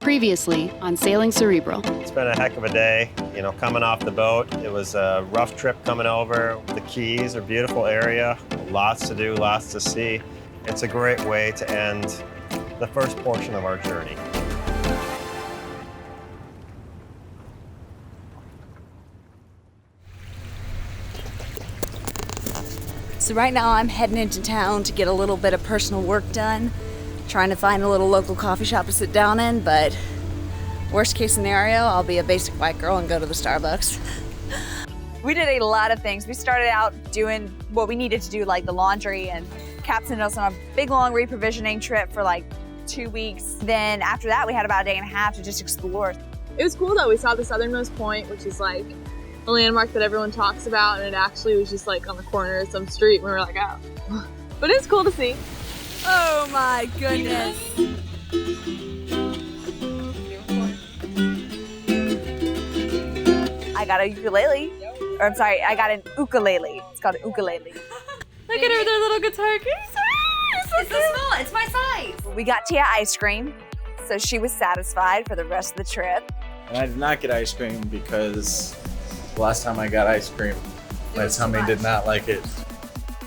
Previously on Sailing Cerebral. It's been a heck of a day, coming off the boat. It was a rough trip coming over. The Keys are a beautiful area, lots to do, lots to see. It's a great way to end the first portion of our journey. So right now I'm heading into town to get a little bit of personal work done. Trying to find a little local coffee shop to sit down in, but worst case scenario, I'll be a basic white girl and go to the Starbucks. We did a lot of things. We started out doing what we needed to do, like the laundry, and captained us on a big long reprovisioning trip for like 2 weeks. Then after that, we had about a day and a half to just explore. It was cool though. We saw the southernmost point, which is like a landmark that everyone talks about, and it actually was just like on the corner of some street, and we were like, oh. But it's cool to see. Oh my goodness. I got a ukulele. Or I'm sorry, I got an ukulele. It's called an ukulele. Look at her with her little guitar case. It's so small, it's my size. We got Tia ice cream, so she was satisfied for the rest of the trip. And I did not get ice cream because the last time I got ice cream, my tummy did not like it.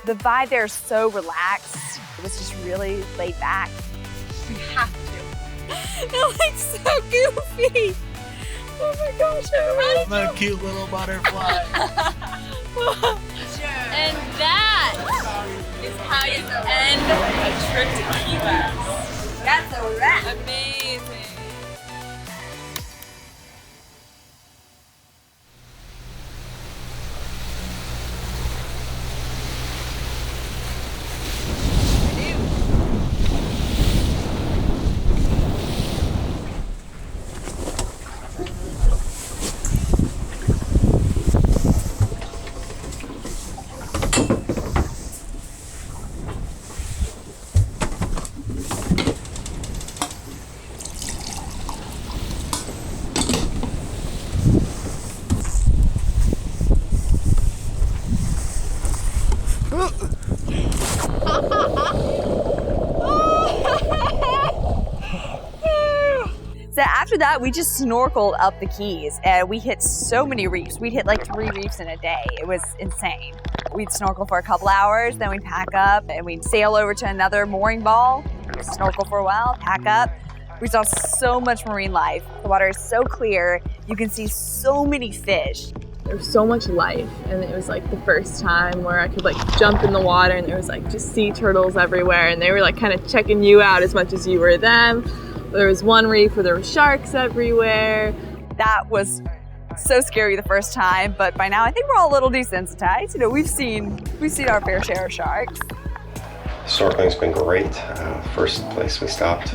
The vibe there is so relaxed. It was just really laid back. We have to. It looks so goofy. Oh my gosh, I'm a cute little butterfly. And that is how you end a trip to Key West. That's a wrap. Amazing. So after that, we just snorkeled up the Keys and we hit so many reefs. We'd hit like 3 reefs in a day. It was insane. We'd snorkel for a couple hours, then we'd pack up and we'd sail over to another mooring ball, snorkel for a while, pack up. We saw so much marine life. The water is so clear. You can see so many fish. There was so much life, and it was like the first time where I could like jump in the water and there was like just sea turtles everywhere, and they were like kind of checking you out as much as you were them. There was one reef where there were sharks everywhere. That was so scary the first time, but by now I think we're all a little desensitized. We've seen our fair share of sharks. Snorkeling's been great. First place we stopped,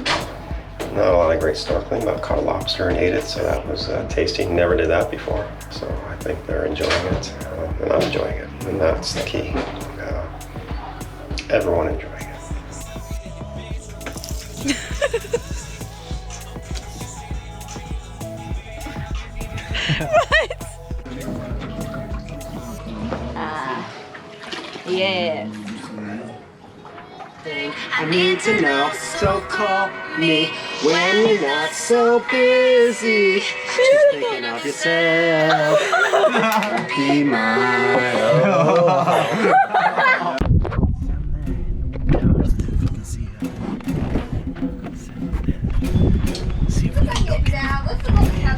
not a lot of great snorkeling, but caught a lobster and ate it, so that was tasty. Never did that before, so I think they're enjoying it, and I'm enjoying it, and that's the key. Everyone enjoying it. What? Yes. I need to know, so call me when you're not so busy. Just thinking of yourself. Be mine.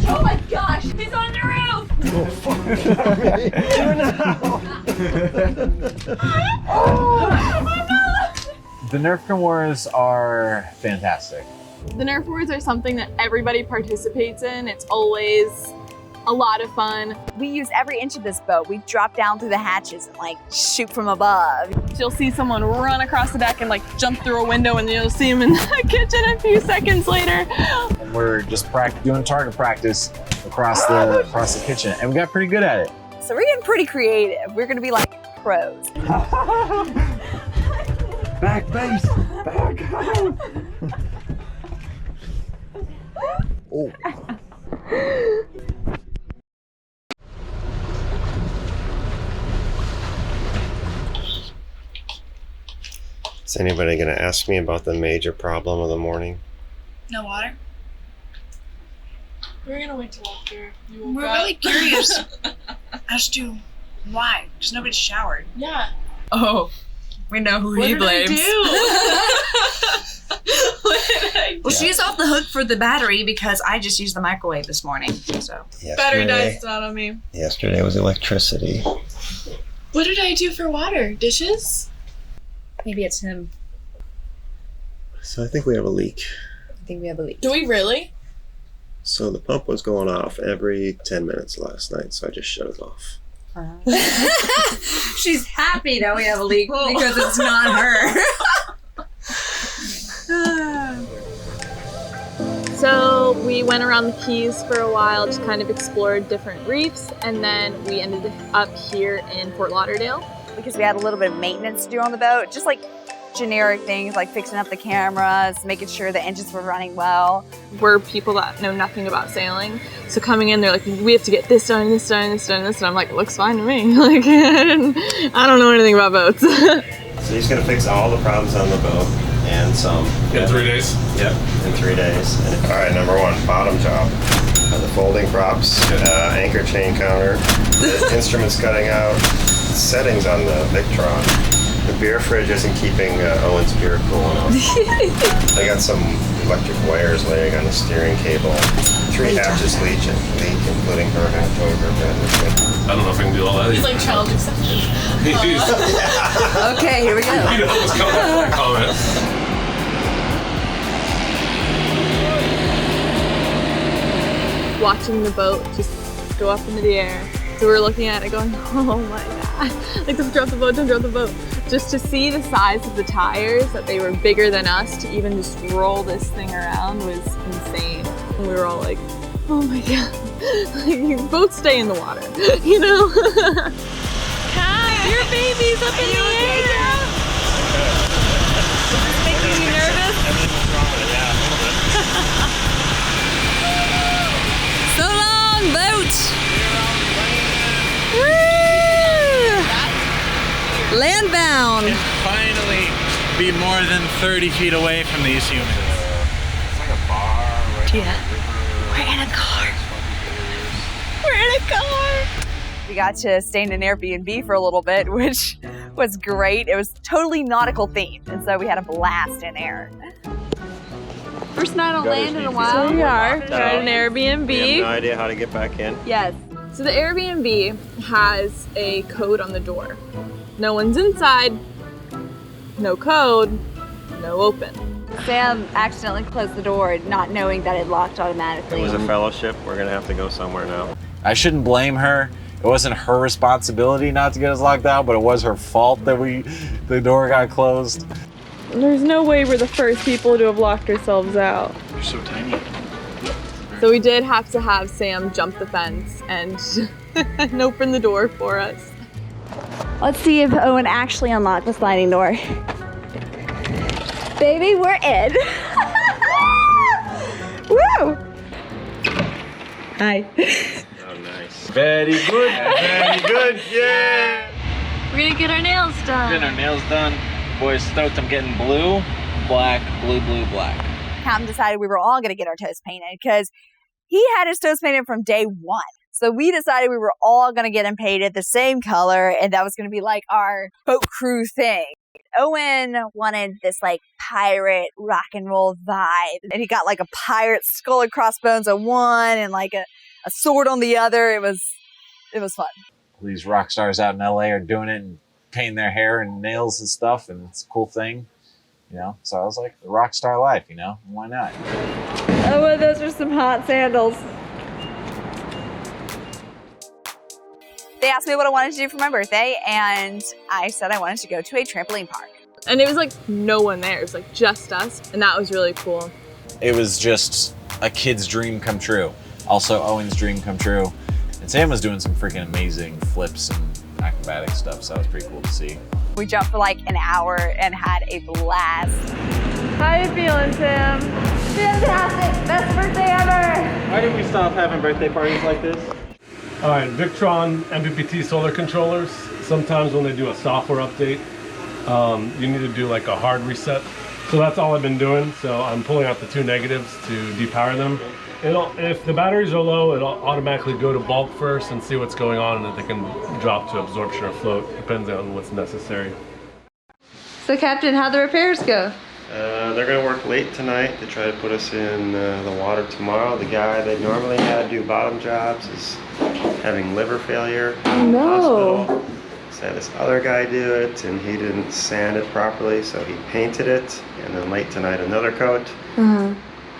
Oh my gosh, he's on the roof! Oh, fuck. The Nerf Wars are fantastic. The Nerf Wars are something that everybody participates in. It's always a lot of fun. We use every inch of this boat. We drop down through the hatches and like shoot from above. You'll see someone run across the deck and like jump through a window, and you'll see them in the kitchen a few seconds later. And we're just doing target practice across the kitchen, and we got pretty good at it. So we're getting pretty creative. We're gonna be like pros. Back base! Back! Oh. Is anybody going to ask me about the major problem of the morning? No water? We're gonna wait till after you woke We're up. really curious as to why, because nobody showered. Yeah. Oh, we know who he blames. What did I do? Well, she's off the hook for the battery because I just used the microwave this morning. So Battery dies down on me. Yesterday was electricity. What did I do for water? Dishes? maybe it's him. So I think we have a leak. I think we have a leak. Do we really? So the pump was going off every 10 minutes last night, so I just shut it off. She's happy that we have a leak because it's not her. So we went around the Keys for a while, just kind of explored different reefs, and then we ended up here in Fort Lauderdale. Because we had a little bit of maintenance to do on the boat, just like generic things like fixing up the cameras, making sure the engines were running well. We're people that know nothing about sailing, so coming in, they're like, we have to get this done, this done, this done, this, and I'm like, looks fine to me. Like, I don't know anything about boats. So he's gonna fix all the problems on the boat and some. In 3 days? Yep, in 3 days. And, all right, number one, bottom job. The folding props, anchor chain counter, the instruments cutting out, settings on the Victron. The beer fridge isn't keeping Owen's beer cool enough. I got some electric wires laying on the steering cable. 3 hatches leak, including her hatch over bed. I don't know if I can do all that. He's like challenge accepted. Okay, here we go. You know what's coming in that comment. Watching the boat just go up into the air. So we're looking at it going, oh my God. Like, don't drop the boat, don't drop the boat. Just to see the size of the tires, that they were bigger than us, to even just roll this thing around was insane. And we were all like, oh my God. Like, you both stay in the water, you know? Hi, your baby's up in the air. Is this making you nervous? So long, boat! Landbound! Finally be more than 30 feet away from these humans. It's like a bar right We're in a car. We're in a car! We got to stay in an Airbnb for a little bit, which was great. It was totally nautical themed, and so we had a blast in there. First night on land in a while. So we are. We're at an Airbnb. We have no idea how to get back in. Yes. So the Airbnb has a code on the door. No one's inside, no code, no open. Sam accidentally closed the door, not knowing that it locked automatically. It was a fellowship. We're gonna have to go somewhere now. I shouldn't blame her. It wasn't her responsibility not to get us locked out, but it was her fault that the door got closed. There's no way we're the first people to have locked ourselves out. You're so tiny. So we did have to have Sam jump the fence and open the door for us. Let's see if Owen actually unlocked the sliding door. Baby, we're in. Woo! Hi. Oh, nice. Very good. Very good, yeah! We're gonna get our nails done. Getting our nails done. Boys stoked. I'm getting blue, black, blue, blue, black. Captain decided we were all gonna get our toes painted because he had his toes painted from day one. So we decided we were all going to get them painted the same color, and that was going to be like our boat crew thing. Owen wanted this like pirate rock and roll vibe, and he got like a pirate skull and crossbones on one and like a sword on the other. It was fun. These rock stars out in LA are doing it and painting their hair and nails and stuff, and it's a cool thing, you know? So I was like, the rock star life, you know? Why not? Oh, well, those are some hot sandals. They asked me what I wanted to do for my birthday, and I said I wanted to go to a trampoline park. And it was like no one there. It was like just us, and that was really cool. It was just a kid's dream come true. Also Owen's dream come true. And Sam was doing some freaking amazing flips and acrobatic stuff, so that was pretty cool to see. We jumped for like an hour and had a blast. How you feeling, Sam? Fantastic! Best birthday ever! Why did we stop having birthday parties like this? All right, Victron MPPT solar controllers. Sometimes when they do a software update, you need to do like a hard reset. So that's all I've been doing. So I'm pulling out the 2 negatives to depower them. If the batteries are low, it'll automatically go to bulk first and see what's going on, and then they can drop to absorption or float, depending on what's necessary. So Captain, how'd the repairs go? They're going to work late tonight to try to put us in the water tomorrow. The guy that normally had to do bottom jobs is having liver failure in the hospital. So had this other guy do it, and he didn't sand it properly, so he painted it. And then late tonight, another coat. The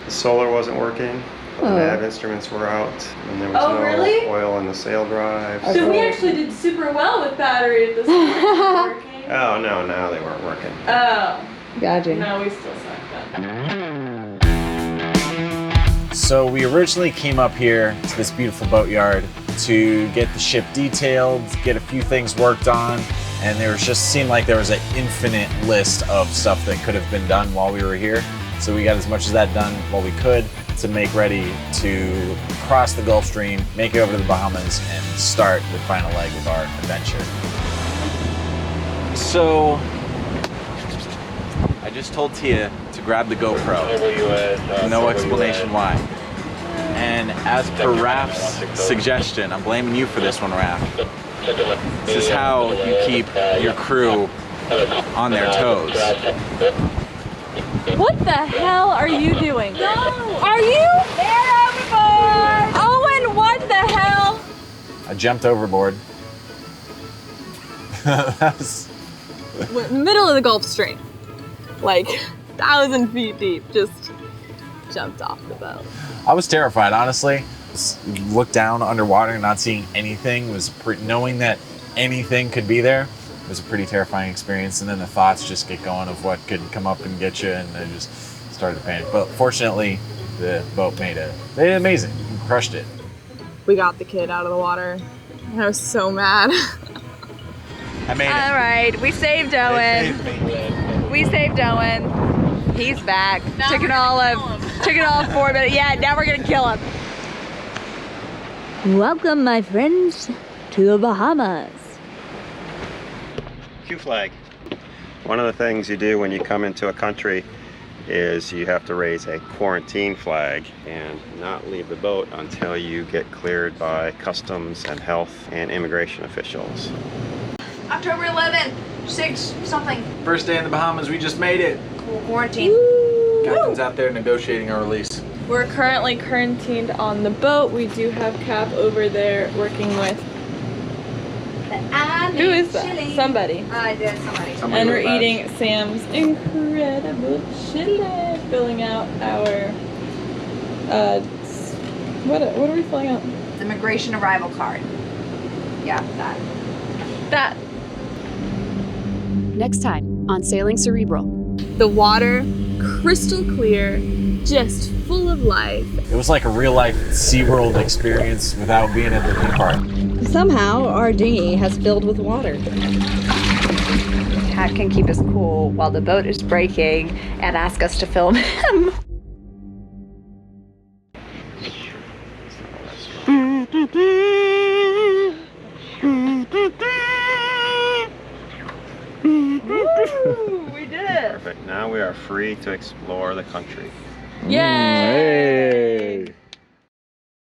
solar wasn't working. The nav instruments were out, and there was no oil in the sail drive. So we actually did super well with battery at this point. Working. Oh no, now they weren't working. Oh. Gotcha. No, we still suck then. So we originally came up here to this beautiful boatyard to get the ship detailed, get a few things worked on, and there just seemed like there was an infinite list of stuff that could have been done while we were here. So we got as much of that done while we could to make ready to cross the Gulf Stream, make it over to the Bahamas, and start the final leg of our adventure. So I just told Tia to grab the GoPro. No explanation why. And as per Raph's suggestion, I'm blaming you for this one, Raph. This is how you keep your crew on their toes. What the hell are you doing? No! Are you? They're overboard! Owen, what the hell? I jumped overboard. That was... Middle of the Gulf Stream. Like 1,000 feet deep, just jumped off the boat. I was terrified, honestly. Looked down underwater and not seeing anything knowing that anything could be there was a pretty terrifying experience. And then the thoughts just get going of what could come up and get you, and I just started to panic. But fortunately, the boat they did amazing. Crushed it. We got the kid out of the water. I was so mad. I made it. All right, we saved Owen. We saved Owen. He's back. Took it all 4 minutes. Yeah, now we're gonna kill him. Welcome, my friends, to the Bahamas. Q flag. One of the things you do when you come into a country is you have to raise a quarantine flag and not leave the boat until you get cleared by customs and health and immigration officials. October 11th, 6 something. First day in the Bahamas, we just made it. Cool quarantine. Captain's out there negotiating our release. We're currently quarantined on the boat. We do have Cap over there working with... Who is that? Somebody. I did, somebody. And we're eating Sam's incredible chili, filling out our, what are we filling out? The immigration arrival card. Yeah, that. Next time on Sailing Cerebral. The water, crystal clear, just full of life. It was like a real life SeaWorld experience without being at the theme park. Somehow, our dinghy has filled with water. Cat can keep us cool while the boat is breaking and ask us to film him. Woo, we did it. Perfect. Now we are free to explore the country. Yay!